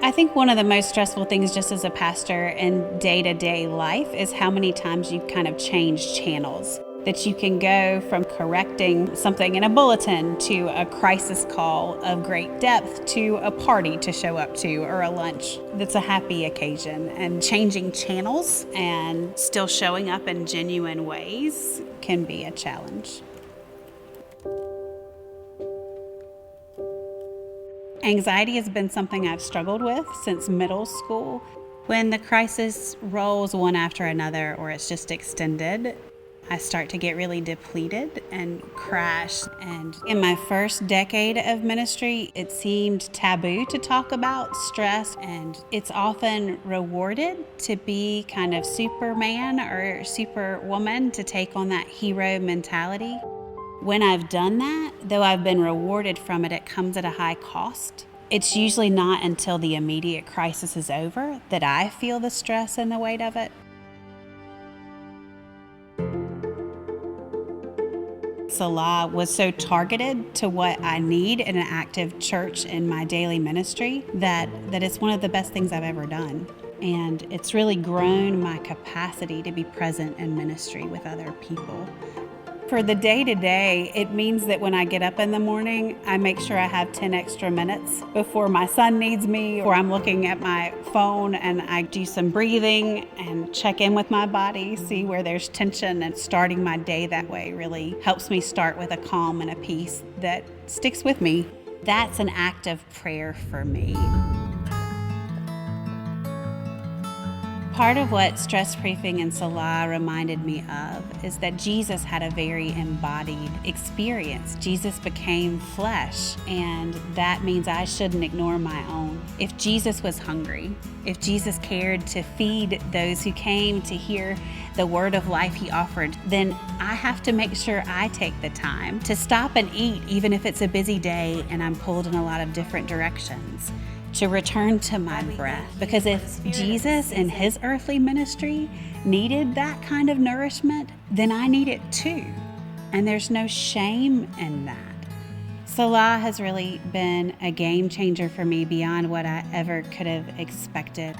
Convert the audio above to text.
I think one of the most stressful things just as a pastor in day-to-day life is how many times you kind of change channels. That you can go from correcting something in a bulletin to a crisis call of great depth to a party to show up to or a lunch that's a happy occasion. And changing channels and still showing up in genuine ways can be a challenge. Anxiety has been something I've struggled with since middle school. When the crisis rolls one after another or it's just extended, I start to get really depleted and crash. And in my first decade of ministry, it seemed taboo to talk about stress, and it's often rewarded to be kind of Superman or Superwoman, to take on that hero mentality. When I've done that, though I've been rewarded from it, it comes at a high cost. It's usually not until the immediate crisis is over that I feel the stress and the weight of it. Selah was so targeted to what I need in an active church in my daily ministry that it's one of the best things I've ever done. And it's really grown my capacity to be present in ministry with other people. For the day-to-day, it means that when I get up in the morning, I make sure I have 10 extra minutes before my son needs me, or I'm looking at my phone and I do some breathing and check in with my body, see where there's tension, and starting my day that way really helps me start with a calm and a peace that sticks with me. That's an act of prayer for me. Part of what Stress Proofing and Selah reminded me of is that Jesus had a very embodied experience. Jesus became flesh, and that means I shouldn't ignore my own. If Jesus was hungry, if Jesus cared to feed those who came to hear the word of life he offered, then I have to make sure I take the time to stop and eat, even if it's a busy day and I'm pulled in a lot of different directions. To return to my breath. Because if Jesus in his earthly ministry needed that kind of nourishment, then I need it too. And there's no shame in that. Selah has really been a game changer for me beyond what I ever could have expected.